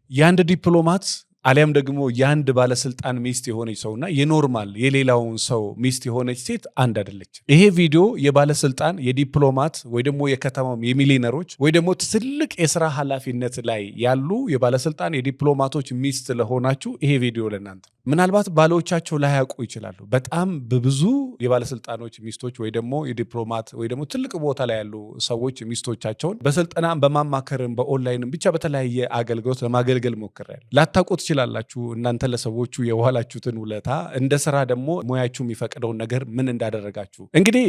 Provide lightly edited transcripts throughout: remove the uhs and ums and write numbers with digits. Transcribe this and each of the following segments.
የአንድ ዲፕሎማት አሊያም ደግሞ የአንድ ባለስልጣን ሚስት የሆነች ሰውና የኖርማል የሌላውን ሰው ሚስት የሆነች ሴት አንድ አይደለች። ይሄ ቪዲዮ የባለስልጣን የዲፕሎማት ወይ ደግሞ የከተማው የሚሊነሮች ወይ ደግሞ ትልቅ የስራ ኃላፊነት ላይ ያሉ የባለስልጣን የዲፕሎማቶች ሚስት ለሆናችሁ ይሄ ቪዲዮ ለእናንተ። ምናልባት ባሎቻቸው ላያውቁ ይችላሉ። በጣም በብዙ የባለስልጣኖች ሚስቶች ወይ ደግሞ የዲፕሎማት ወይ ደግሞ ትልቅ ቦታ ላይ ያሉ ሰዎች ሚስቶቻቸውን በስልጠና በማማከርም በኦንላይንም ብቻ በተለያየ አገልግሎት ለማገልገል ሞክሬያለሁ። ላታውቁት ትችላላችሁ። እናንተ ለሰዎቹ የዋላችሁትን ውለታ እንደ ስራ ደግሞ ሙያችሁ የሚፈቅደውን ነገር ምን እንዳደረጋችሁ። እንግዲህ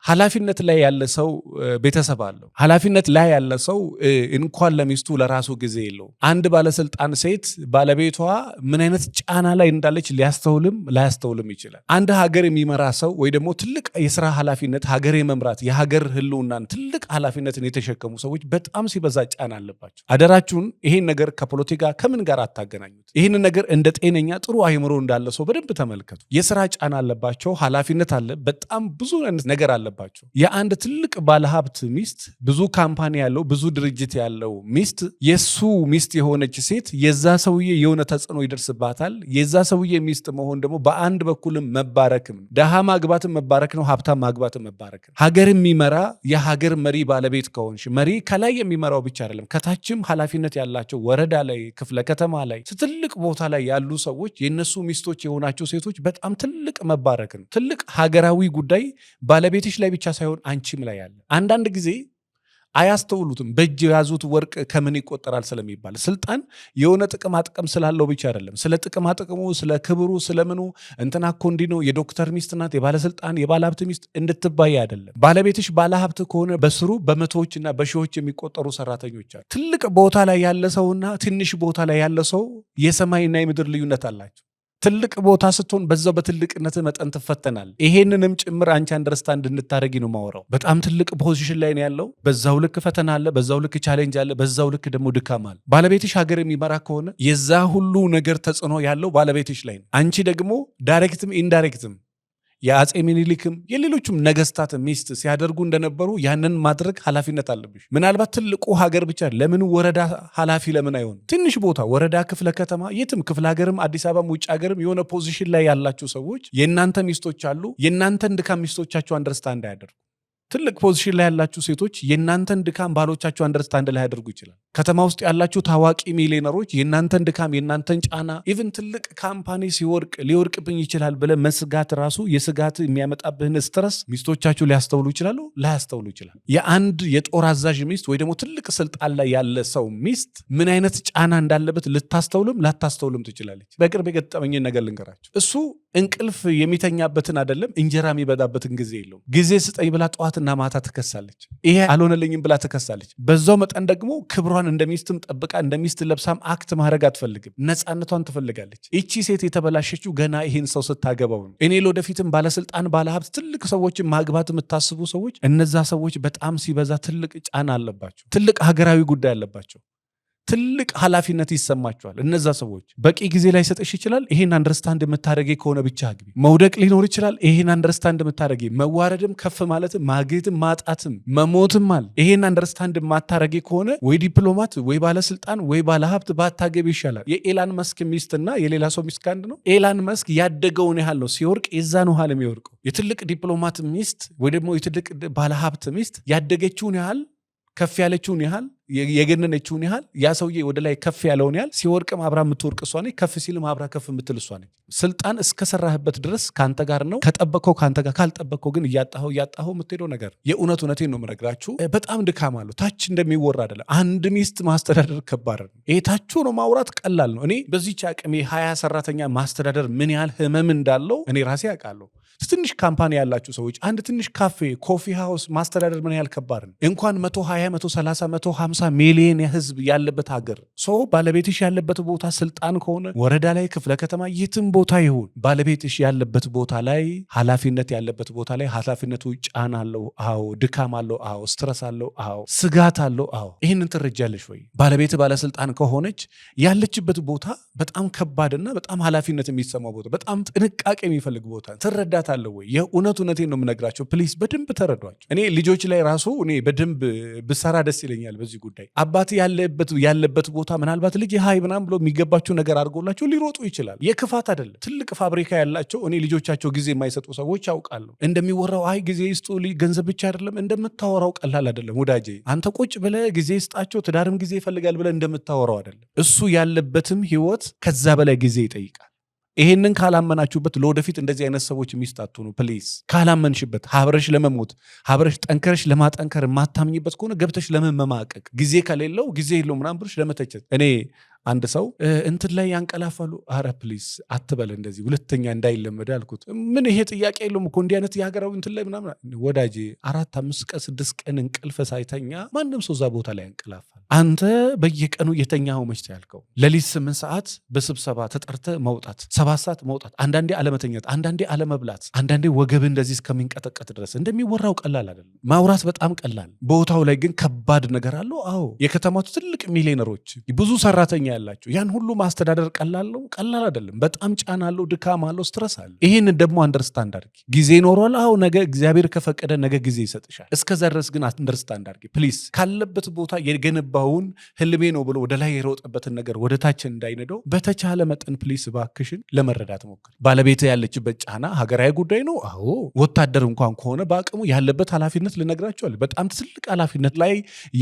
ኃላፊነት ላይ ያለ ሰው ቤተሰብ አለው። ኃላፊነት ላይ ያለ ሰው እንኳን ለሚስቱ ለራሱ ጊዜ የለው። አንድ ባለስልጣን ሴት ባለቤቷ ምን አይነት ጫና ላይ እንዳለች ሊያስተውልም ላያስተውልም ይችላል። አንድ ሀገር የሚመራ ሰው ወይ ደግሞ ትልቅ የስራ ኃላፊነት ሀገር የመምራት የሀገር ህልውናን ትልቅ ኃላፊነትን የተሸከሙ ሰዎች በጣም ሲበዛ ጫና አለባቸው። አደራችሁን ይሄን ነገር ከፖለቲካ ከምን ጋር አታገናኙት። ይህን ነገር እንደ ጤነኛ ጥሩ አይምሮ እንዳለ ሰው በደንብ ተመልከቱ። የስራ ጫና አለባቸው። ኃላፊነት አለ። በጣም ብዙ ነገር አለ። የአንድ ትልቅ ባለሀብት ሚስት ብዙ ካምፓኒ ያለው ብዙ ድርጅት ያለው ሚስት የሱ ሚስት የሆነች ሴት የዛ ሰውዬ የሆነ ተጽዕኖ ይደርስባታል። የዛ ሰውዬ ሚስት መሆን ደግሞ በአንድ በኩልም መባረክም፣ ደሃ ማግባትም መባረክ ነው፣ ሀብታም ማግባትም መባረክ ነው። ሀገር የሚመራ የሀገር መሪ ባለቤት ከሆንሽ መሪ ከላይ የሚመራው ብቻ አይደለም፣ ከታችም ኃላፊነት ያላቸው ወረዳ ላይ ክፍለ ከተማ ላይ ትልቅ ቦታ ላይ ያሉ ሰዎች የነሱ ሚስቶች የሆናቸው ሴቶች በጣም ትልቅ መባረክ ነው። ትልቅ ሀገራዊ ጉዳይ ባለቤትሽ ላይ ብቻ ሳይሆን አንቺም ላይ ያለ። አንዳንድ ጊዜ አያስተውሉትም። በእጅ የያዙት ወርቅ ከምን ይቆጠራል ስለሚባል ስልጣን የሆነ ጥቅም ስላለው ብቻ አይደለም። ስለ ጥቅሙ፣ ስለ ክብሩ፣ ስለምኑ እንትና እኮ እንዲህ ነው የዶክተር ሚስት ናት የባለስልጣን የባለሀብት ሚስት እንድትባይ አይደለም። ባለቤትሽ ባለሀብት ከሆነ በስሩ በመቶዎችና በሺዎች የሚቆጠሩ ሰራተኞች አሉ። ትልቅ ቦታ ላይ ያለ ሰውና ትንሽ ቦታ ላይ ያለ ሰው የሰማይና የምድር ልዩነት አላቸው። ትልቅ ቦታ ስትሆን በዛው በትልቅነት መጠን ትፈተናል። ይሄንንም ጭምር አንቺ አንደርስታንድ እንድታደርጊ ነው ማወራው። በጣም ትልቅ ፖዚሽን ላይ ነው ያለው። በዛው ልክ ፈተና አለ፣ በዛው ልክ ቻሌንጅ አለ፣ በዛው ልክ ደግሞ ድካም አለ። ባለቤትሽ ሀገር የሚመራ ከሆነ የዛ ሁሉ ነገር ተጽዕኖ ያለው ባለቤትሽ ላይ ነው። አንቺ ደግሞ ዳይሬክትም ኢንዳይሬክትም የአጼ ሚኒሊክም የሌሎችም ነገስታት ሚስት ሲያደርጉ እንደነበሩ ያንን ማድረግ ኃላፊነት አለብሽ። ምናልባት ትልቁ ሀገር ብቻ ለምን ወረዳ ኃላፊ ለምን አይሆን? ትንሽ ቦታ ወረዳ፣ ክፍለ ከተማ፣ የትም ክፍለ ሀገርም አዲስ አበባም ውጭ ሀገርም የሆነ ፖዚሽን ላይ ያላችሁ ሰዎች የእናንተ ሚስቶች አሉ። የእናንተን ድካም ሚስቶቻችሁ አንደርስታንድ አያደርጉ። ትልቅ ፖዚሽን ላይ ያላችሁ ሴቶች የእናንተን ድካም ባሎቻችሁ አንደርስታንድ ላይ ያደርጉ ይችላል። ከተማ ውስጥ ያላችሁ ታዋቂ ሚሊዮነሮች የእናንተን ድካም የእናንተን ጫና ኢቭን ትልቅ ካምፓኒ ሊወርቅብኝ ይችላል ብለህ መስጋት ራሱ የስጋት የሚያመጣብህን ስትረስ ሚስቶቻችሁ ሊያስተውሉ ይችላሉ፣ ላያስተውሉ ይችላል። የአንድ የጦር አዛዥ ሚስት ወይ ደግሞ ትልቅ ስልጣን ላይ ያለ ሰው ሚስት ምን አይነት ጫና እንዳለበት ልታስተውልም ላታስተውልም ትችላለች። በቅርብ የገጠመኝን ነገር ልንገራችሁ። እሱ እንቅልፍ የሚተኛበትን አይደለም እንጀራ የሚበዳበትን ጊዜ የለውም። ጊዜ ስጠኝ ብላ ጠዋትና ማታ ትከሳለች። ይሄ አልሆነልኝም ብላ ትከሳለች። በዛው መጠን ደግሞ ክብሯን እንደሚስትም ጠብቃ እንደሚስት ለብሳም አክት ማድረግ አትፈልግም። ነፃነቷን ትፈልጋለች። ይቺ ሴት የተበላሸችው ገና ይህን ሰው ስታገባው ነው። እኔ ለወደፊትም ባለስልጣን ባለሀብት ትልቅ ሰዎችን ማግባት የምታስቡ ሰዎች እነዛ ሰዎች በጣም ሲበዛ ትልቅ ጫና አለባቸው። ትልቅ ሀገራዊ ጉዳይ አለባቸው። ትልቅ ኃላፊነት ይሰማቸዋል። እነዛ ሰዎች በቂ ጊዜ ላይ ሰጥሽ ይችላል። ይሄን አንደርስታንድ የምታደርጊ ከሆነ ብቻ አግቢ። መውደቅ ሊኖር ይችላል። ይሄን አንደርስታንድ የምታደርጊ መዋረድም፣ ከፍ ማለትም፣ ማግኘትም፣ ማጣትም፣ መሞትም አለ። ይሄን አንደርስታንድ የማታደርጊ ከሆነ ወይ ዲፕሎማት ወይ ባለስልጣን ወይ ባለሀብት ባታገቢ ይሻላል። የኤላን መስክ ሚስትና የሌላ ሰው ሚስት ካንድ ነው። ኤላን መስክ ያደገውን ያህል ነው ሲወርቅ የዛን ያህል የሚወርቀው። የትልቅ ዲፕሎማት ሚስት ወይ ደግሞ የትልቅ ባለሀብት ሚስት ያደገችውን ያህል ከፍ ያለችውን ያህል የገነነችውን ያህል ያ ሰውዬ ወደ ላይ ከፍ ያለውን ያህል ሲወርቅም አብራ የምትወርቅ እሷ ነች። ከፍ ሲልም አብራ ከፍ የምትል እሷ ነች። ስልጣን እስከሰራህበት ድረስ ከአንተ ጋር ነው። ከጠበቅከው ከአንተ ጋር፣ ካልጠበቅከው ግን እያጣኸው የምትሄደው ነገር የእውነቴን ነው የምነግራችሁ። በጣም ድካም አለው። ታች እንደሚወራ አይደለም። አንድ ሚስት ማስተዳደር ከባድ ነው። ይሄ ታች ነው ማውራት ቀላል ነው። እኔ በዚህች አቅሜ 20 ሰራተኛ ማስተዳደር ምን ያህል ህመም እንዳለው እኔ ራሴ አውቃለሁ። ትንሽ ካምፓኒ ያላችሁ ሰዎች አንድ ትንሽ ካፌ ኮፊ ሃውስ ማስተዳደር ምን ያህል ከባድ ነው። እንኳን 120 130 150 ሚሊዮን ህዝብ ያለበት ሀገር ሰው ባለቤትሽ ያለበት ቦታ ስልጣን ከሆነ ወረዳ ላይ ክፍለ ከተማ የትም ቦታ ይሁን ባለቤትሽ ያለበት ቦታ ላይ ኃላፊነት ያለበት ቦታ ላይ ኃላፊነቱ ጫና አለው። አዎ ድካም አለው። አዎ ስትረስ አለው። አዎ ስጋት አለው። አዎ ይህንን ትረጃለሽ ወይ? ባለቤት ባለስልጣን ከሆነች ያለችበት ቦታ በጣም ከባድና በጣም ኃላፊነት የሚሰማው ቦታ፣ በጣም ጥንቃቄ የሚፈልግ ቦታ ትረዳ መረዳት አለ ወይ? የእውነቴን ነው የምነግራቸው። ፕሊስ በደንብ ተረዷቸው። እኔ ልጆች ላይ ራሱ እኔ በደንብ ብሰራ ደስ ይለኛል በዚህ ጉዳይ። አባት ያለበት ቦታ ምናልባት ልጅ ሃይ ምናምን ብሎ የሚገባቸው ነገር አድርጎላቸው ሊሮጡ ይችላል። የክፋት አይደለም። ትልቅ ፋብሪካ ያላቸው እኔ ልጆቻቸው ጊዜ የማይሰጡ ሰዎች ያውቃለሁ። እንደሚወራው አይ ጊዜ ይስጡ ገንዘብ ብቻ አይደለም እንደምታወራው ቀላል አይደለም ወዳጄ። አንተ ቁጭ ብለህ ጊዜ ይስጣቸው ትዳርም ጊዜ ይፈልጋል ብለህ እንደምታወራው አይደለም። እሱ ያለበትም ህይወት ከዛ በላይ ጊዜ ይጠይቃል። ይሄንን ካላመናችሁበት ለወደፊት እንደዚህ አይነት ሰዎች ሚስት አትሆኑ ፕሊዝ። ካላመንሽበት ሀብረሽ ለመሞት ሀብረሽ ጠንከረሽ ለማጠንከር የማታምኝበት ከሆነ ገብተሽ ለመማቀቅ ጊዜ ከሌለው ጊዜ የለው ምናምን ብለሽ ለመተቸት እኔ አንድ ሰው እንትን ላይ ያንቀላፋሉ። አረ ፕሊዝ አትበል እንደዚህ ሁለተኛ እንዳይለመድ አልኩት። ምን ይሄ ጥያቄ የለውም እኮ እንዲህ አይነት የሀገራዊ እንትን ላይ ምናምን ወዳጄ 4 5 ቀን 6 ቀን እንቅልፍ ሳይተኛ ማንም ሰው እዛ ቦታ ላይ ያንቀላፋል። አንተ በየቀኑ የተኛኸው መች ያልከው ሌሊት 8 ሰዓት በስብሰባ ተጠርተ መውጣት 7 ሰዓት መውጣት፣ አንዳንዴ አለመተኛት፣ አንዳንዴ አለመብላት፣ አንዳንዴ ወገብ እንደዚህ እስከሚንቀጠቀጥ ድረስ እንደሚወራው ቀላል አይደለም። ማውራት በጣም ቀላል፣ ቦታው ላይ ግን ከባድ ነገር አለው። አዎ የከተማቱ ትልቅ ሚሊዮነሮች ብዙ ሰራተኛ ያላቸው ያን ሁሉ ማስተዳደር ቀላል ነው? ቀላል አይደለም። በጣም ጫና አለው፣ ድካም አለው፣ ስትረስ አለ። ይሄንን ደግሞ አንደርስታንድ አድርጊ። ጊዜ ይኖራል። አዎ ነገ እግዚአብሔር ከፈቀደ ነገ ጊዜ ይሰጥሻል። እስከዛ ድረስ ግን አንደርስታንድ አድርጊ ፕሊዝ። ካለበት ቦታ የገነባውን ህልሜ ነው ብሎ ወደ ላይ የሮጠበትን ነገር ወደ ታች እንዳይነደው በተቻለ መጠን ፕሊዝ እባክሽን ለመረዳት ሞክር። ባለቤት ያለችበት ጫና ሀገራዊ ጉዳይ ነው። አዎ ወታደር እንኳን ከሆነ በአቅሙ ያለበት ኃላፊነት ልነግራቸዋል። በጣም ትልቅ ኃላፊነት ላይ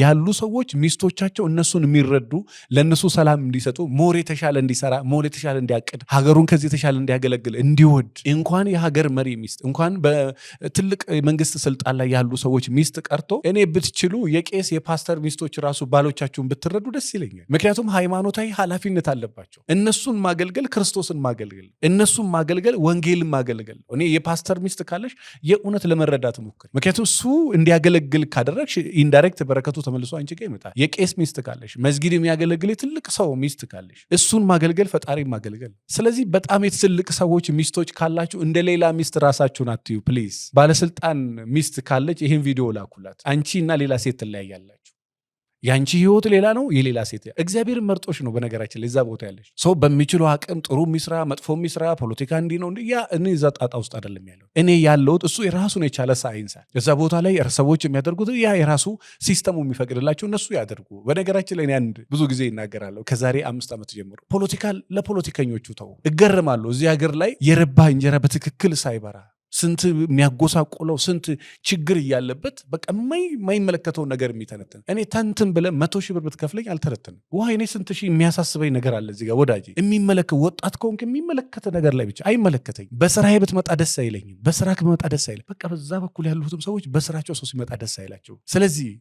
ያሉ ሰዎች ሚስቶቻቸው እነሱን የሚረዱ ለእነሱ ሰላም እንዲሰጡ ሞር የተሻለ እንዲሰራ ሞር የተሻለ እንዲያቅድ ሀገሩን ከዚህ የተሻለ እንዲያገለግል እንዲወድ እንኳን የሀገር መሪ ሚስት እንኳን በትልቅ መንግስት ስልጣን ላይ ያሉ ሰዎች ሚስት ቀርቶ እኔ ብትችሉ የቄስ የፓስተር ሚስቶች ራሱ ባሎቻችሁን ብትረዱ ደስ ይለኛል። ምክንያቱም ሃይማኖታዊ ኃላፊነት አለባቸው። እነሱን ማገልገል ክርስቶስን ማገልገል፣ እነሱን ማገልገል ወንጌልን ማገልገል። እኔ የፓስተር ሚስት ካለሽ የእውነት ለመረዳት ሞክር። ምክንያቱም እሱ እንዲያገለግል ካደረግሽ ኢንዳይሬክት በረከቱ ተመልሶ አንቺ ጋር ይመጣል። የቄስ ሚስት ካለሽ መስጊድ የሚያገለግል ትልቅ ሰው ሚስት ካለሽ እሱን ማገልገል ፈጣሪ ማገልገል። ስለዚህ በጣም የትልቅ ሰዎች ሚስቶች ካላችሁ እንደ ሌላ ሚስት ራሳችሁን አትዩ ፕሊዝ። ባለስልጣን ሚስት ካለች ይህን ቪዲዮ ላኩላት። አንቺ እና ሌላ ሴት ትለያያላችሁ። ያንቺ ህይወት ሌላ ነው፣ የሌላ ሴት። እግዚአብሔርን መርጦሽ ነው በነገራችን ላይ እዛ ቦታ ያለሽ ሰው በሚችለው አቅም ጥሩ ሚስራ መጥፎ ሚስራ ፖለቲካ እንዲህ ነው ያ እኔ እዛ ጣጣ ውስጥ አይደለም ያለው። እኔ ያለሁት እሱ የራሱን የቻለ ሳይንስ አለ። እዛ ቦታ ላይ ሰዎች የሚያደርጉት ያ የራሱ ሲስተሙ የሚፈቅድላቸው እነሱ ያደርጉ። በነገራችን ላይ አንድ ብዙ ጊዜ ይናገራለሁ ከዛሬ 5 ዓመት ጀምሮ ፖለቲካ ለፖለቲከኞቹ ተው። እገርማለሁ እዚህ ሀገር ላይ የረባ እንጀራ በትክክል ሳይበራ ስንት የሚያጎሳቆለው ስንት ችግር እያለበት በቃ የማይመለከተውን ነገር የሚተነትን እኔ ተንትን ብለህ 100 ሺህ ብር ብትከፍለኝ አልተረተንም። እኔ ስንት ሺህ የሚያሳስበኝ ነገር አለ እዚህ ጋር ወዳጄ። የሚመለከት ወጣት ከሆንክ የሚመለከተ ነገር ላይ ብቻ አይመለከተኝ። በስራዬ ብትመጣ ደስ አይለኝም፣ በስራ ብትመጣ ደስ አይለኝ። በቃ በዛ በኩል ያሉትም ሰዎች በስራቸው ሰው ሲመጣ ደስ አይላቸው። ስለዚህ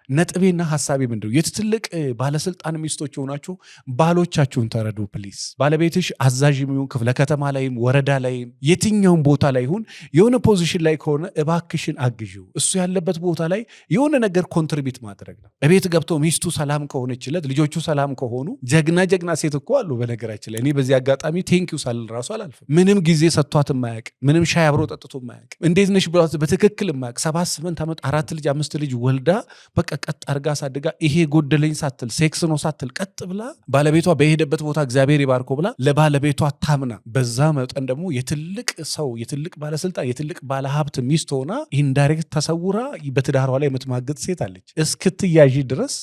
ነጥቤና ሐሳቤ ምንድነው? የትልቅ ባለስልጣን ሚስቶች ሆናችሁ ባሎቻችሁን ተረዱ ፕሊዝ። ባለቤትሽ አዛዥ የሚሆን ክፍለ ከተማ ላይም ወረዳ ላይም የትኛውን ቦታ ላይ ይሁን የሆነ ፖዚሽን ላይ ከሆነ እባክሽን አግዢው። እሱ ያለበት ቦታ ላይ የሆነ ነገር ኮንትሪቢዩት ማድረግ ነው። እቤት ገብቶ ሚስቱ ሰላም ከሆነችለት ልጆቹ ሰላም ከሆኑ ጀግና ሴት እኮ አሉ በነገራችን ላይ። እኔ በዚህ አጋጣሚ ቴንኪው ሳልል ራሱ አላልፍም። ምንም ጊዜ ሰጥቷት የማያውቅ ምንም ሻይ አብሮ ጠጥቶ የማያውቅ እንዴት ነሽ ብሏት በትክክል የማያውቅ 7-8 ዓመት 4 ልጅ 5 ልጅ ወልዳ በቃ ቀጥ አርጋ ሳድጋ ይሄ ጎደለኝ ሳትል ሴክስ ነው ሳትል ቀጥ ብላ ባለቤቷ በሄደበት ቦታ እግዚአብሔር ይባርኮ ብላ ለባለቤቷ ታምና በዛ መጠን ደግሞ የትልቅ ሰው የትልቅ ባለስልጣን የትልቅ ባለሀብት ሚስት ሆና ኢንዳይሬክት ተሰውራ በትዳሯ ላይ የምትማገጥ ሴት አለች። እስክትያዥ ድረስ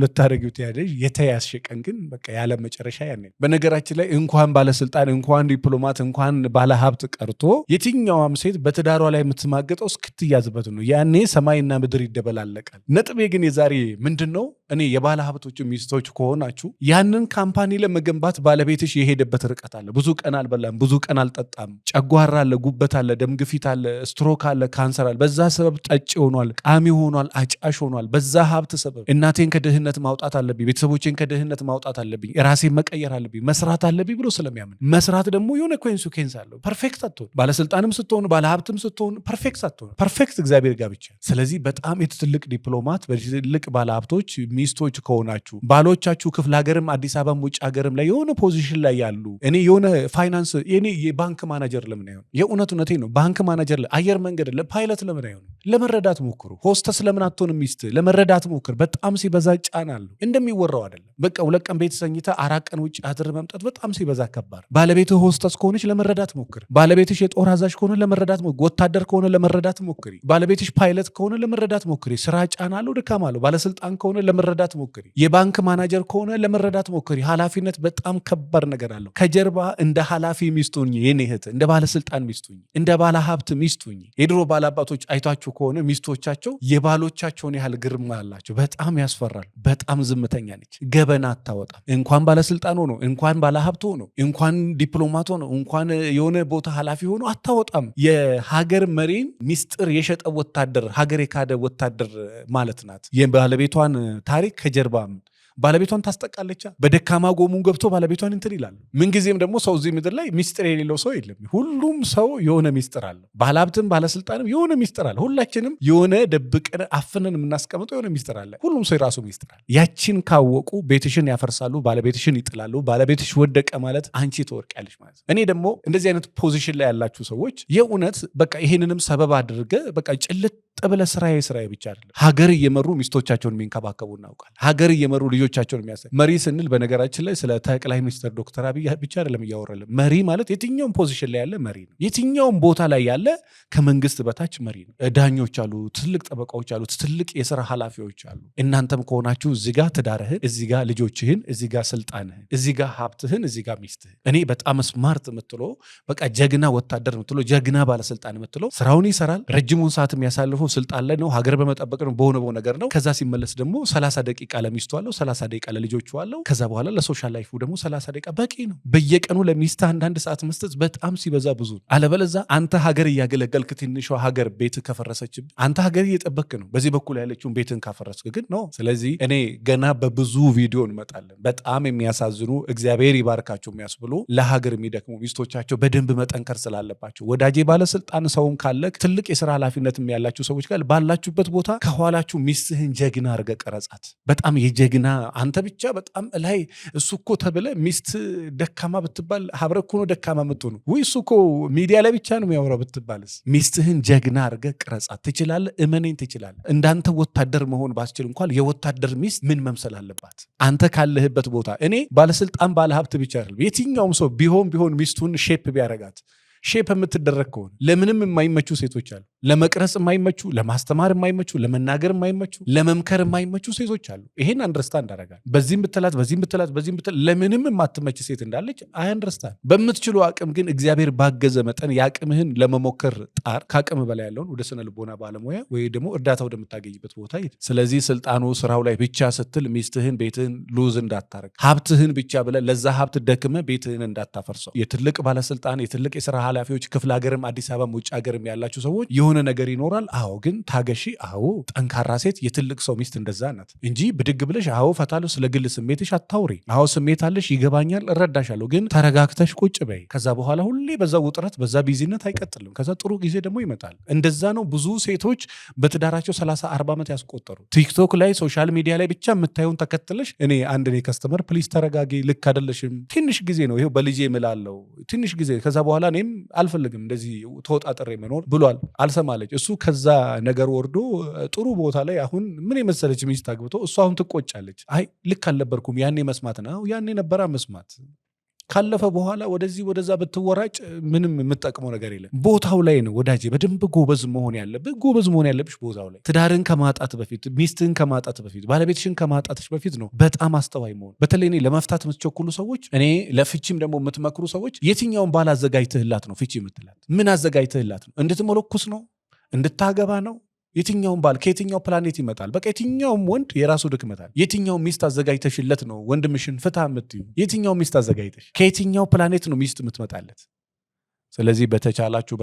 ልታደርጊው ትያለሽ። የተያዝሽ ቀን ግን በቃ ያለ መጨረሻ ያኔ። በነገራችን ላይ እንኳን ባለስልጣን እንኳን ዲፕሎማት እንኳን ባለሀብት ቀርቶ የትኛውም ሴት በትዳሯ ላይ የምትማገጠው እስክትያዝበት ነው። ያኔ ሰማይና ምድር ይደበላለቃል። ነጥቤ ግን ዛሬ ምንድነው? እኔ የባለ ሀብቶች ሚስቶች ከሆናችሁ ያንን ካምፓኒ ለመገንባት ባለቤትሽ የሄደበት ርቀት አለ። ብዙ ቀን አልበላም፣ ብዙ ቀን አልጠጣም፣ ጨጓራ አለ፣ ጉበት አለ፣ ደም ግፊት አለ፣ ስትሮክ አለ፣ ካንሰር አለ። በዛ ሰበብ ጠጪ ሆኗል፣ ቃሚ ሆኗል፣ አጫሽ ሆኗል። በዛ ሀብት ሰበብ እናቴን ከድህነት ማውጣት አለብኝ፣ ቤተሰቦቼን ከድህነት ማውጣት አለብኝ፣ ራሴን መቀየር አለብኝ፣ መስራት አለብኝ ብሎ ስለሚያምን መስራት ደግሞ የሆነ ኮንሲኩዌንስ አለው። ፐርፌክት አትሆን። ባለስልጣንም ስትሆን ባለሀብትም ስትሆን ፐርፌክት አትሆን። ፐርፌክት እግዚአብሔር ጋር ብቻ። ስለዚህ በጣም የትልቅ ዲፕሎማት ትልቅ ባለሀብቶች ሚስቶች ከሆናችሁ ባሎቻችሁ ክፍለ ሀገርም አዲስ አበባም ውጭ ሀገርም ላይ የሆነ ፖዚሽን ላይ ያሉ እኔ የሆነ ፋይናንስ እኔ የባንክ ማናጀር ለምን አይሆን? የእውነቴን ነው። ባንክ ማናጀር አየር መንገድ ፓይለት ለምን አይሆን? ለመረዳት ሞክሩ። ሆስተስ ለምን አትሆንም? ሚስት ለመረዳት ሞክር። በጣም ሲበዛ ጫና አለው። እንደሚወራው አይደለም። በቃ 2 ቀን ቤት ሰኝታ 4 ቀን ውጭ አድር መምጣት በጣም ሲበዛ ከባድ። ባለቤትህ ሆስተስ ከሆነች ለመረዳት ሞክር። ባለቤትሽ የጦር አዛዥ ከሆነ ለመረዳት ሞክር። ወታደር ከሆነ ለመረዳት ሞክሪ። ባለቤትሽ ፓይለት ከሆነ ለመረዳት ሞክሪ። ስራ ጫና አለው፣ ድካም አለው። ባለስልጣን ከሆነ ለመረዳት ሞክሪ። የባንክ ማናጀር ከሆነ ለመረዳት ሞክሪ። ኃላፊነት በጣም ከባድ ነገር አለው። ከጀርባ እንደ ኃላፊ ሚስቱኝ፣ የኔ እህት እንደ ባለስልጣን ሚስቱኝ፣ እንደ ባለ ሀብት ሚስቱኝ። የድሮ ባላባቶች አይቷችሁ ከሆነ ሚስቶቻቸው የባሎቻቸውን ያህል ግርማ አላቸው። በጣም ያስፈራል። በጣም ዝምተኛ ነች። ገበና አታወጣም። እንኳን ባለስልጣን ሆኖ እንኳን ባለሀብት ሆኖ እንኳን ዲፕሎማት ሆኖ እንኳን የሆነ ቦታ ኃላፊ ሆኖ አታወጣም። የሀገር መሪን ሚስጥር የሸጠ ወታደር፣ ሀገር የካደ ወታደር ማለት ናት። የባለቤቷን ታሪክ ከጀርባም ባለቤቷን ታስጠቃለች። በደካማ ጎሙን ገብቶ ባለቤቷን እንትን ይላል። ምንጊዜም ደግሞ ሰው እዚህ ምድር ላይ ሚስጥር የሌለው ሰው የለም። ሁሉም ሰው የሆነ ሚስጥር አለ። ባለሀብትም ባለስልጣንም የሆነ ሚስጥር አለ። ሁላችንም የሆነ ደብቀን አፍነን የምናስቀምጠው የሆነ ሚስጥር አለ። ሁሉም ሰው የራሱ ሚስጥር አለ። ያችን ካወቁ ቤትሽን ያፈርሳሉ፣ ባለቤትሽን ይጥላሉ። ባለቤትሽ ወደቀ ማለት አንቺ ትወርቂያለሽ ማለት ነው። እኔ ደግሞ እንደዚህ አይነት ፖዚሽን ላይ ያላችሁ ሰዎች የእውነት በቃ ይሄንንም ሰበብ አድርገ በቃ ጭልጥ ብለህ ስራዬ ብቻ አይደለም። ሀገር እየመሩ ሚስቶቻቸውን የሚንከባከቡ እናውቃል። ሀገር እየመሩ ልጆቻቸውን የሚያሳይ መሪ ስንል በነገራችን ላይ ስለ ጠቅላይ ሚኒስትር ዶክተር አብይ ብቻ አይደለም እያወራለን። መሪ ማለት የትኛውም ፖዚሽን ላይ ያለ መሪ ነው። የትኛውም ቦታ ላይ ያለ ከመንግስት በታች መሪ ነው። ዳኞች አሉ፣ ትልቅ ጠበቃዎች አሉ፣ ትልቅ የስራ ኃላፊዎች አሉ። እናንተም ከሆናችሁ እዚህ ጋር ትዳርህን፣ እዚህ ጋር ልጆችህን፣ እዚህ ጋር ስልጣንህን፣ እዚህ ጋር ሀብትህን፣ እዚህ ጋር ሚስትህን። እኔ በጣም ስማርት የምትለው በቃ ጀግና ወታደር የምትለው ጀግና ባለስልጣን የምትለው ስራውን ይሰራል። ረጅሙን ሰዓት የሚያሳልፈው ስልጣን ላይ ነው፣ ሀገር በመጠበቅ ነው፣ በሆነ ነገር ነው። ከዛ ሲመለስ ደግሞ 30 ደቂቃ ለሚስቱ አለው፣ 30 ደቂቃ ለልጆቹ አለው። ከዛ በኋላ ለሶሻል ላይፉ ደግሞ 30 ደቂቃ በቂ ነው። በየቀኑ ለሚስት አንዳንድ ሰዓት መስጠት በጣም ሲበዛ ብዙ ነው። አለበለዛ አንተ ሀገር እያገለገልክ ትንሿ ሀገር ቤት ከፈረሰችብ አንተ ሀገር እየጠበክ ነው። በዚህ በኩል ያለችውን ቤትን ካፈረስክ ግን ነው። ስለዚህ እኔ ገና በብዙ ቪዲዮ እንመጣለን። በጣም የሚያሳዝኑ እግዚአብሔር ይባርካቸው የሚያስብሉ ለሀገር የሚደክሙ ሚስቶቻቸው በደንብ መጠንከር ስላለባቸው ወዳጄ ባለስልጣን ሰውም ካለ ትልቅ የስራ ኃላፊነት ያላችሁ ሰዎች ጋር ባላችሁበት ቦታ ከኋላችሁ ሚስትህን ጀግና አድርገህ ቀረጻት። በጣም የጀግና አንተ ብቻ በጣም ላይ እሱ እኮ ተብለ ሚስት ደካማ ብትባል ሀብረ እኮ ነው ደካማ የምትሆኑ ወይ እሱ እኮ ሚዲያ ላይ ብቻ ነው የሚያወራው ብትባልስ? ሚስትህን ጀግና አድርገህ ቀረጻት። ትችላለህ፣ እመኔን ትችላለህ። እንዳንተ ወታደር መሆን ባስችል እንኳን የወታደር ሚስት ምን መምሰል አለባት? አንተ ካለህበት ቦታ እኔ ባለስልጣን ባለሀብት ብቻ አይደለም የትኛውም ሰው ቢሆን ሚስቱን ሼፕ ቢያረጋት ሼፕ የምትደረግ ከሆነ ለምንም የማይመቹ ሴቶች አሉ። ለመቅረጽ የማይመቹ፣ ለማስተማር የማይመቹ፣ ለመናገር የማይመቹ፣ ለመምከር የማይመቹ ሴቶች አሉ። ይሄን አንደርስታንድ አደርጋለሁ። በዚህም ብትላት ለምንም የማትመች ሴት እንዳለች አይ አንደርስታንድ። በምትችሉ አቅም ግን እግዚአብሔር ባገዘ መጠን የአቅምህን ለመሞከር ጣር። ከአቅም በላይ ያለውን ወደ ስነ ልቦና ባለሙያ ወይ ደግሞ እርዳታ ወደምታገኝበት ቦታ ሂድ። ስለዚህ ስልጣኑ ስራው ላይ ብቻ ስትል ሚስትህን ቤትህን ሉዝ እንዳታረግ፣ ሀብትህን ብቻ ብለህ ለዛ ሀብት ደክመ ቤትህን እንዳታፈርሰው። የትልቅ ባለስልጣን የትልቅ የስራ ኃላፊዎች ክፍለ ሀገርም አዲስ አበባም ውጭ ሀገርም ያላችሁ ሰዎች የሆነ ነገር ይኖራል። አዎ ግን ታገሺ። አዎ ጠንካራ ሴት የትልቅ ሰው ሚስት እንደዛ ናት እንጂ ብድግ ብለሽ አዎ ፈታለሁ ስለ ግል ስሜትሽ አታውሪ። አዎ ስሜት አለሽ፣ ይገባኛል፣ እረዳሻለሁ፣ ግን ተረጋግተሽ ቁጭ በይ። ከዛ በኋላ ሁሌ በዛ ውጥረት በዛ ቢዚነት አይቀጥልም። ከዛ ጥሩ ጊዜ ደግሞ ይመጣል። እንደዛ ነው ብዙ ሴቶች በትዳራቸው 30-40 ዓመት ያስቆጠሩ። ቲክቶክ ላይ ሶሻል ሚዲያ ላይ ብቻ የምታየውን ተከትለሽ እኔ ከስተመር ፕሊዝ ተረጋጊ፣ ልክ አይደለሽም፣ ትንሽ ጊዜ ነው ይሄው በልጄ እምላለው ትንሽ ጊዜ ከዛ በኋላ እኔም አልፈልግም እንደዚህ ተወጣጥሬ መኖር ብሏል። አልሰማለች። እሱ ከዛ ነገር ወርዶ ጥሩ ቦታ ላይ አሁን ምን የመሰለች ሚስት አግብቶ እሱ አሁን ትቆጫለች። አይ ልክ አልነበርኩም ያኔ መስማት ነው ያኔ ነበራ መስማት። ካለፈ በኋላ ወደዚህ ወደዛ ብትወራጭ ምንም የምጠቅመው ነገር የለም። ቦታው ላይ ነው ወዳጄ በደንብ ጎበዝ መሆን ያለብሽ ቦታው ላይ። ትዳርን ከማጣት በፊት፣ ሚስትን ከማጣት በፊት፣ ባለቤትሽን ከማጣትሽ በፊት ነው በጣም አስተዋይ መሆን። በተለይ እኔ ለመፍታት የምትቸኩሉ ሰዎች፣ እኔ ለፍቺም ደግሞ የምትመክሩ ሰዎች የትኛውን ባል አዘጋጅተህላት ነው ፍቺ የምትላት? ምን አዘጋጅተህላት ነው? እንድትመለኩስ ነው? እንድታገባ ነው? የትኛውም ባል ከየትኛው ፕላኔት ይመጣል? በቃ የትኛውም ወንድ የራሱ ድክመታል። የትኛው ሚስት አዘጋጅተሽለት ነው ወንድምሽን ፍታ የምትዩ? የትኛው ሚስት አዘጋጅተሽ ከየትኛው ፕላኔት ነው ሚስት የምትመጣለት? ስለዚህ በተቻላችሁ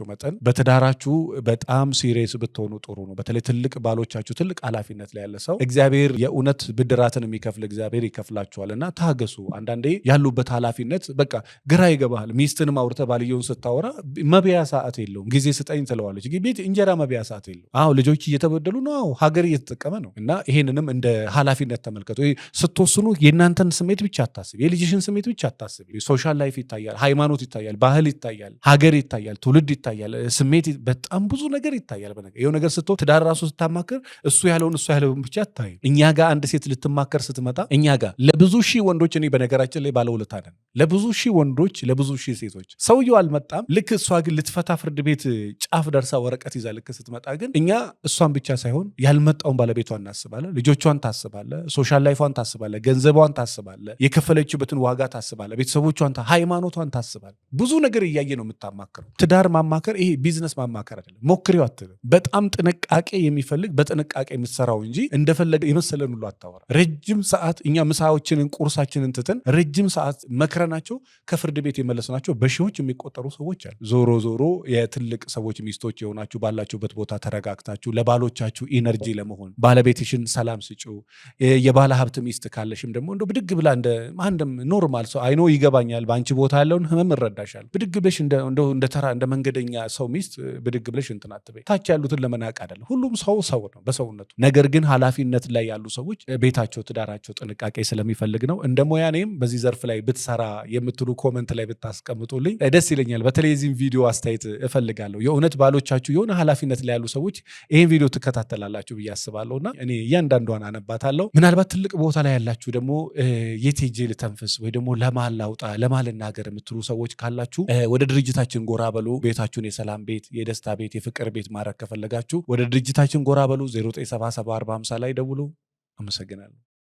መጠን በትዳራችሁ በጣም ሲሪየስ ብትሆኑ ጥሩ ነው። በተለይ ትልቅ ባሎቻችሁ ትልቅ ኃላፊነት ላይ ያለ ሰው እግዚአብሔር የእውነት ብድራትን የሚከፍል እግዚአብሔር ይከፍላችኋልና ታገሱ። አንዳንዴ ያሉበት ኃላፊነት በቃ ግራ ይገባሃል። ሚስትንም አውርተህ ባልየውን ስታወራ መብያ ሰዓት የለውም። ጊዜ ስጠኝ ትለዋለች። ቤት እንጀራ መብያ ሰዓት የለውም። አዎ ልጆች እየተበደሉ ነው። ሀገር እየተጠቀመ ነው። እና ይሄንንም እንደ ኃላፊነት ተመልከቱ። ስትወስኑ የእናንተን ስሜት ብቻ አታስብ፣ የልጅሽን ስሜት ብቻ አታስብ። ሶሻል ላይፍ ይታያል፣ ሃይማኖት ይታያል፣ ባህል ይታያል፣ ሀገር ይታያል፣ ትውልድ ይታያል፣ ስሜት በጣም ብዙ ነገር ይታያል። በነገር ይኸው ነገር ስትሆን ትዳር ራሱ ስታማክር እሱ ያለውን ብቻ አታይ። እኛ ጋር አንድ ሴት ልትማከር ስትመጣ እኛ ጋር ለብዙ ሺህ ወንዶች እኔ በነገራችን ላይ ባለውለታ ነን። ለብዙ ሺህ ወንዶች ለብዙ ሺህ ሴቶች ሰውየው አልመጣም። ልክ እሷ ግን ልትፈታ ፍርድ ቤት ጫፍ ደርሳ ወረቀት ይዛ ልክ ስትመጣ ግን እኛ እሷን ብቻ ሳይሆን ያልመጣውን ባለቤቷን እናስባለን፣ ልጆቿን ታስባለ፣ ሶሻል ላይፏን ታስባለ፣ ገንዘቧን ታስባለ፣ የከፈለችበትን ዋጋ ታስባለ፣ ቤተሰቦቿን፣ ሃይማኖቷን ታስባለ። ብዙ ነገር እያየ ነው የምታማክረው። ትዳር ማማከር ይሄ ቢዝነስ ማማከር አይደለም። ሞክሪው አትልም። በጣም ጥንቃቄ የሚፈልግ በጥንቃቄ የምትሰራው እንጂ እንደፈለገ የመሰለን ሁሉ አታወራ። ረጅም ሰዓት እኛ ምሳዎችንን ቁርሳችንን ትተን ረጅም ሰዓት መክረናቸው ከፍርድ ቤት የመለስናቸው በሺዎች የሚቆጠሩ ሰዎች አሉ። ዞሮ ዞሮ የትልቅ ሰዎች ሚስቶች የሆናችሁ ባላችሁበት ቦታ ተረጋግታችሁ ለባሎቻችሁ ኢነርጂ ለመሆን ባለቤትሽን ሰላም ስጪው። የባለ ሀብት ሚስት ካለሽም ደግሞ እንደ ብድግ ብላ እንደ አንድም ኖርማል ሰው አይኖ ይገባኛል፣ በአንቺ ቦታ ያለውን ህመም እረዳሻል። ብድግ ብለሽ እንደ ተራ እንደ መንገደኛ ሰው ሚስት ብድግ ብለሽ እንትን አትበይ። ታች ያሉትን ለመናቅ አይደለም። ሁሉም ሰው ነው በሰውነቱ። ነገር ግን ኃላፊነት ላይ ያሉ ሰዎች ቤታቸው ትዳራቸው ጥንቃቄ ስለሚፈልግ ነው። እንደ ሙያ እኔም በዚህ ዘርፍ ላይ ብትሰራ የምትሉ ኮመንት ላይ ብታስቀምጡልኝ ደስ ይለኛል። በተለይ የዚህም ቪዲዮ አስተያየት እፈልጋለሁ። የእውነት ባሎቻችሁ የሆነ ኃላፊነት ላይ ያሉ ሰዎች ይህን ቪዲዮ ትከታተላላችሁ ብዬ አስባለሁና እኔ እያንዳንዷን አነባታለሁ። ምናልባት ትልቅ ቦታ ላይ ያላችሁ ደግሞ የት ሄጄ ልተንፍስ ወይ ደግሞ ለማን ላውጣ ለማን ልናገር የምትሉ ሰዎች ካላችሁ ወደ ድርጅታችን ጎራ በሉ። ቤታችሁን የሰላም ቤት፣ የደስታ ቤት፣ የፍቅር ቤት ማድረግ ከፈለጋችሁ ወደ ድርጅታችን ጎራ በሉ። 09774050 ላይ ደውሉ። አመሰግናለሁ።